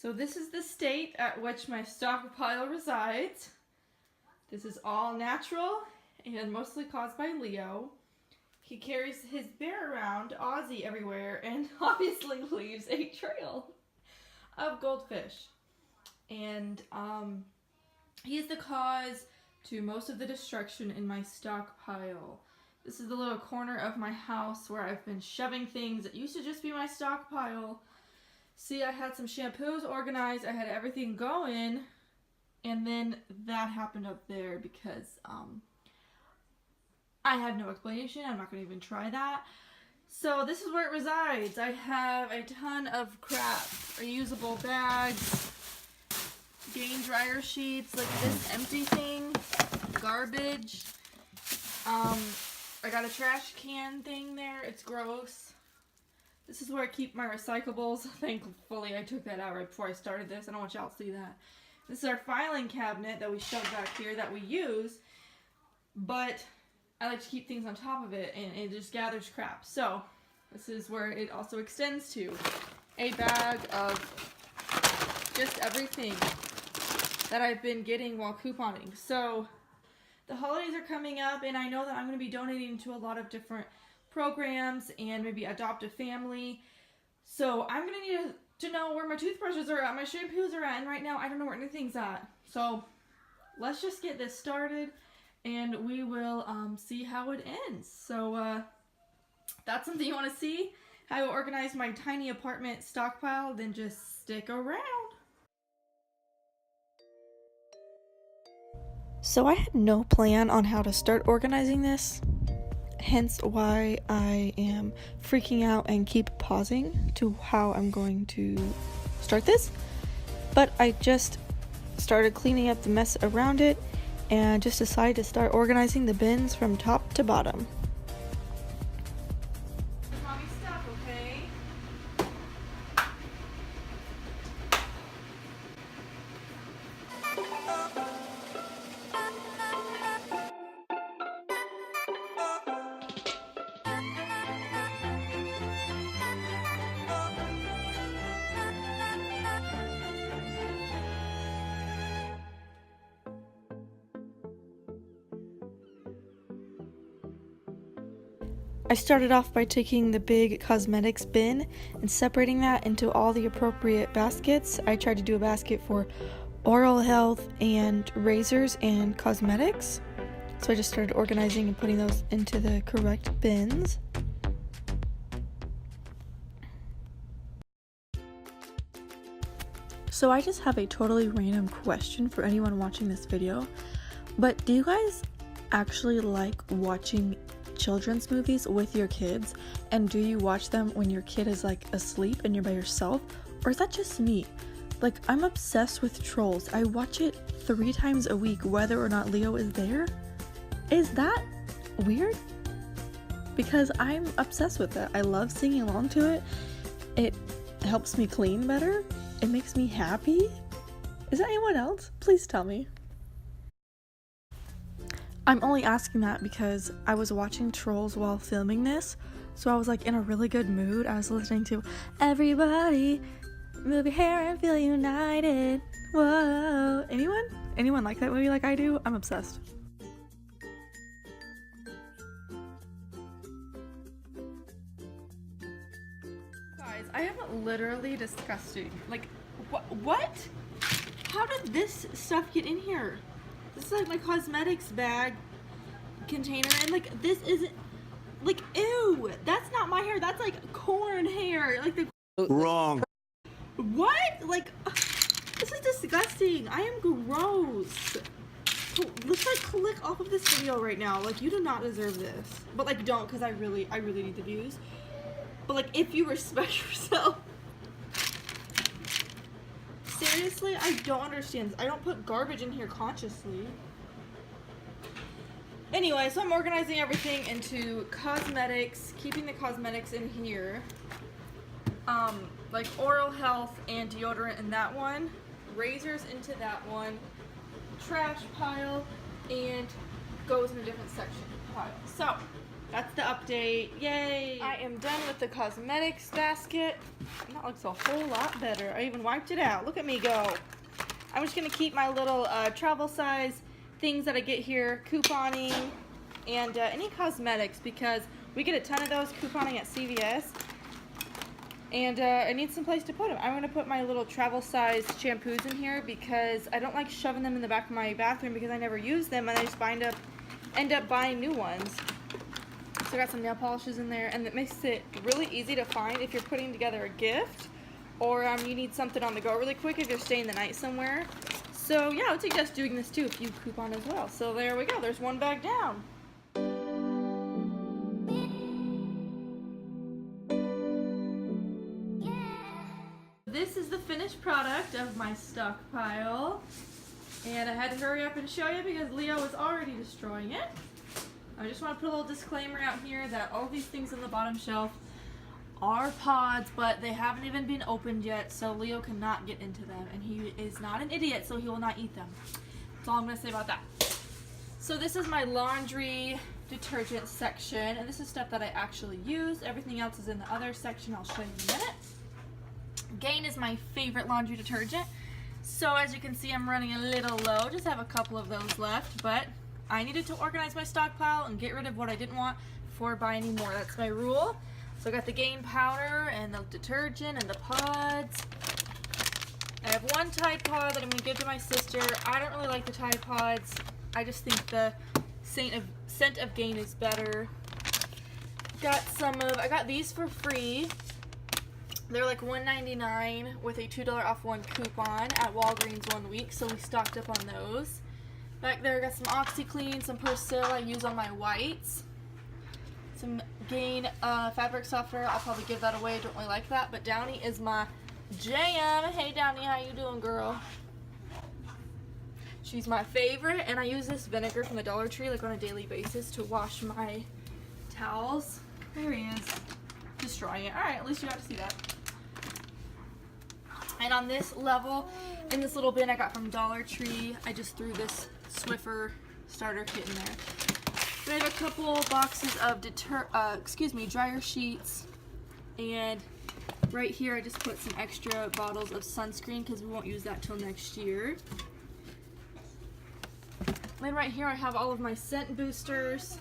So this is the state at which my stockpile resides. This is all natural and mostly caused by Leo. He carries his bear around, Ozzy, everywhere, and obviously leaves a trail of goldfish. And he is the cause to most of the destruction in my stockpile. This is the little corner of my house where I've been shoving things that used to just be my stockpile. See, I had some shampoos organized, I had everything going, and then that happened up there because I have no explanation. I'm not going to even try that. So this is where it resides. I have a ton of crap, reusable bags, gain dryer sheets, like this empty thing, garbage. I got a trash can thing there. It's gross. This is where I keep my recyclables. Thankfully, I took that out right before I started this. I don't want y'all to see that. This is our filing cabinet that we shoved back here that we use, but I like to keep things on top of it, and it just gathers crap. So this is where it also extends to. A bag of just everything that I've been getting while couponing. So the holidays are coming up, and I know that I'm going to be donating to a lot of different programs and maybe adopt a family. So I'm going to need to know where my toothbrushes are at, my shampoos are at, and right now I don't know where anything's at. So let's just get this started, and we will see how it ends. So that's something you want to see, how I organize my tiny apartment stockpile, then just stick around. So I had no plan on how to start organizing this, hence why I am freaking out and keep pausing to how I'm going to start this. But I just started cleaning up the mess around it and just decided to start organizing the bins from top to bottom. Mommy stuff, okay? I started off by taking the big cosmetics bin and separating that into all the appropriate baskets. I tried to do a basket for oral health and razors and cosmetics. So I just started organizing and putting those into the correct bins. So I just have a totally random question for anyone watching this video. But do you guys actually like watching children's movies with your kids? And do you watch them when your kid is like asleep and you're by yourself? Or is that just me? Like, I'm obsessed with Trolls. I watch it 3 times a week whether or not Leo is there. Is that weird? Because I'm obsessed with it. I love singing along to it. It helps me clean better. It makes me happy. Is that anyone else? Please tell me. I'm only asking that because I was watching Trolls while filming this, so I was like in a really good mood. I was listening to Everybody Move Your Hair and Feel United. Whoa. Anyone like that movie like I do? I'm obsessed. Guys, I am literally disgusting. Like, what? How did this stuff get in here? This is like my cosmetics bag container, and like this isn't, like, ew, that's not my hair, that's like corn hair, like the Wrong. What? Like, this is disgusting. I am gross. Let's like click off of this video right now. Like, you do not deserve this. But like, don't, because I really need the views. But like, if you respect yourself. Seriously, I don't understand. I don't put garbage in here consciously. Anyway, so I'm organizing everything into cosmetics, keeping the cosmetics in here. Like oral health and deodorant in that one, razors into that one, trash pile, and goes in a different section pile. So, That's the update. Yay! I am done with the cosmetics basket. That looks a whole lot better. I even wiped it out. Look at me go. I'm just going to keep my little travel size things that I get here, couponing, and any cosmetics, because we get a ton of those couponing at CVS. And I need some place to put them. I'm going to put my little travel size shampoos in here because I don't like shoving them in the back of my bathroom because I never use them and I just end up buying new ones. So I got some nail polishes in there, and it makes it really easy to find if you're putting together a gift or you need something on the go really quick if you're staying the night somewhere. So yeah, I would suggest doing this too if you coupon as well. So there we go. There's one bag down. This is the finished product of my stockpile, and I had to hurry up and show you because Leo was already destroying it. I just want to put a little disclaimer out here that all these things on the bottom shelf are pods, but they haven't even been opened yet, so Leo cannot get into them, and he is not an idiot, so he will not eat them. That's all I'm going to say about that. So this is my laundry detergent section, and this is stuff that I actually use. Everything else is in the other section. I'll show you in a minute. Gain is my favorite laundry detergent. So as you can see, I'm running a little low. Just have a couple of those left, but I needed to organize my stockpile and get rid of what I didn't want before buying any more. That's my rule. So I got the Gain powder and the detergent and the pods. I have one Tide pod that I'm going to give to my sister. I don't really like the Tide pods. I just think the scent of Gain is better. I got these for free. They're like $1.99 with a $2 off one coupon at Walgreens 1 week, so we stocked up on those. Back there I got some OxyClean, some Persil I use on my whites. Some Gain fabric softener. I'll probably give that away. Don't really like that. But Downy is my jam. Hey Downy, how you doing, girl? She's my favorite, and I use this vinegar from the Dollar Tree like on a daily basis to wash my towels. There he is, destroying it. All right, at least you got to see that. And on this level, in this little bin I got from Dollar Tree, I just threw this Swiffer starter kit in there. Then I have a couple boxes of dryer sheets, and right here I just put some extra bottles of sunscreen because we won't use that till next year. Then right here I have all of my scent boosters.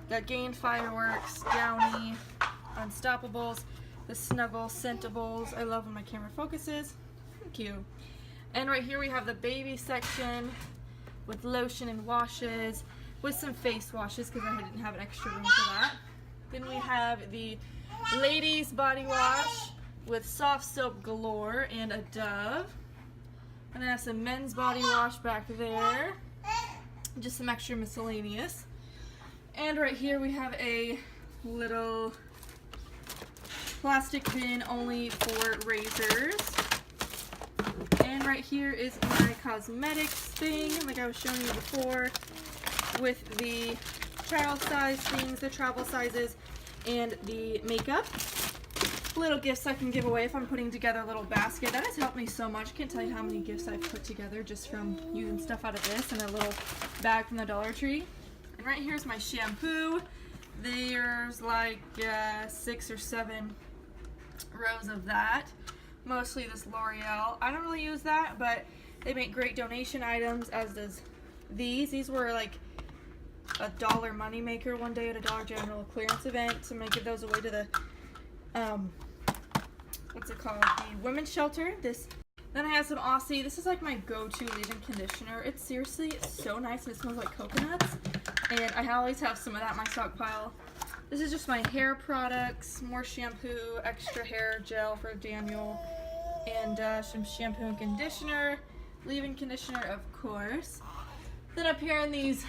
Got Gain Fireworks, Downy, Unstoppables, the Snuggle Scentables. I love when my camera focuses. Thank you. And right here we have the baby section with lotion and washes, with some face washes because I didn't have an extra room for that. Then we have the ladies body wash with soft soap galore and a Dove. And then I have some men's body wash back there. Just some extra miscellaneous. And right here we have a little plastic bin only for razors. And right here is my cosmetics thing, like I was showing you before, with the child size things, the travel sizes, and the makeup. Little gifts I can give away if I'm putting together a little basket. That has helped me so much. Can't tell you how many gifts I've put together just from using stuff out of this and a little bag from the Dollar Tree. And right here's my shampoo. There's like 6 or 7 rows of that. Mostly this L'Oreal. I don't really use that, but they make great donation items, as does these. These were like a $1 money maker one day at a Dollar General clearance event, so I'm gonna give those away to the what's it called, the women's shelter. Then I have some Aussie. This is like my go-to leave-in conditioner. It's seriously so nice, and it smells like coconuts, and I always have some of that in my stockpile. This is just my hair products, more shampoo, extra hair gel for Daniel, and some shampoo and conditioner, leave-in conditioner of course. Then up here in these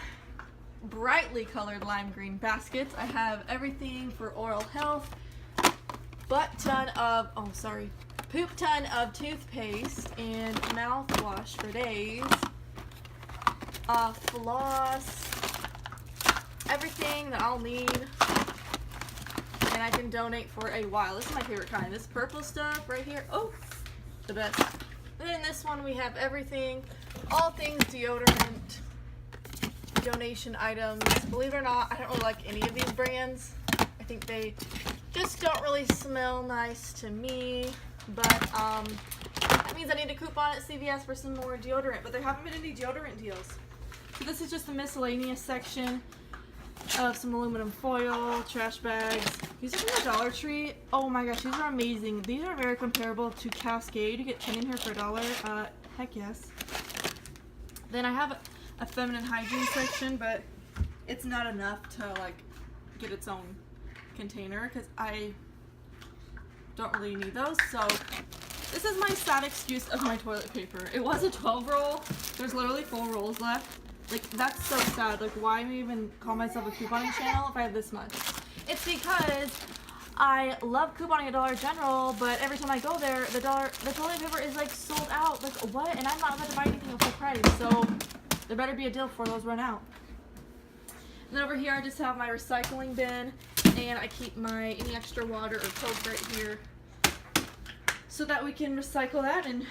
brightly colored lime green baskets, I have everything for oral health, poop ton of toothpaste and mouthwash for days, floss, everything that I'll need and I can donate for a while. This is my favorite kind. This purple stuff right here, oh, the best. And then this one we have everything, all things deodorant, donation items. Believe it or not, I don't really like any of these brands. I think they just don't really smell nice to me. But that means I need a coupon at CVS for some more deodorant. But there haven't been any deodorant deals. So this is just the miscellaneous section of some aluminum foil, trash bags. These are from the Dollar Tree. Oh my gosh, these are amazing. These are very comparable to Cascade. You get 10 in here for $1. Heck yes. Then I have a feminine hygiene section, but it's not enough to like get its own container because I don't really need those. So this is my sad excuse of my toilet paper. It was a 12 roll. There's literally 4 rolls left. Like, that's so sad. Like, why even call myself a couponing channel if I have this much? It's because I love couponing at Dollar General, but every time I go there, the toilet paper is like sold out. Like, what? And I'm not about to buy anything at full price, so there better be a deal before those run out. And then over here, I just have my recycling bin, and I keep my any extra water or Coke right here, so that we can recycle that, and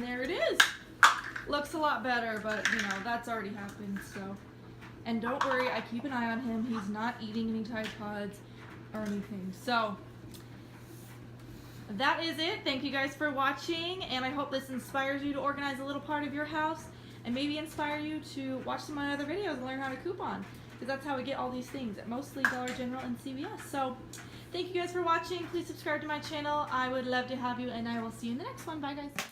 there it is. Looks a lot better, but you know, that's already happened, so. And don't worry, I keep an eye on him. He's not eating any Tide Pods or anything. So that is it. Thank you guys for watching, and I hope this inspires you to organize a little part of your house, and maybe inspire you to watch some of my other videos and learn how to coupon, because that's how we get all these things at mostly Dollar General and CVS. So thank you guys for watching. Please subscribe to my channel. I would love to have you, and I will see you in the next one. Bye guys.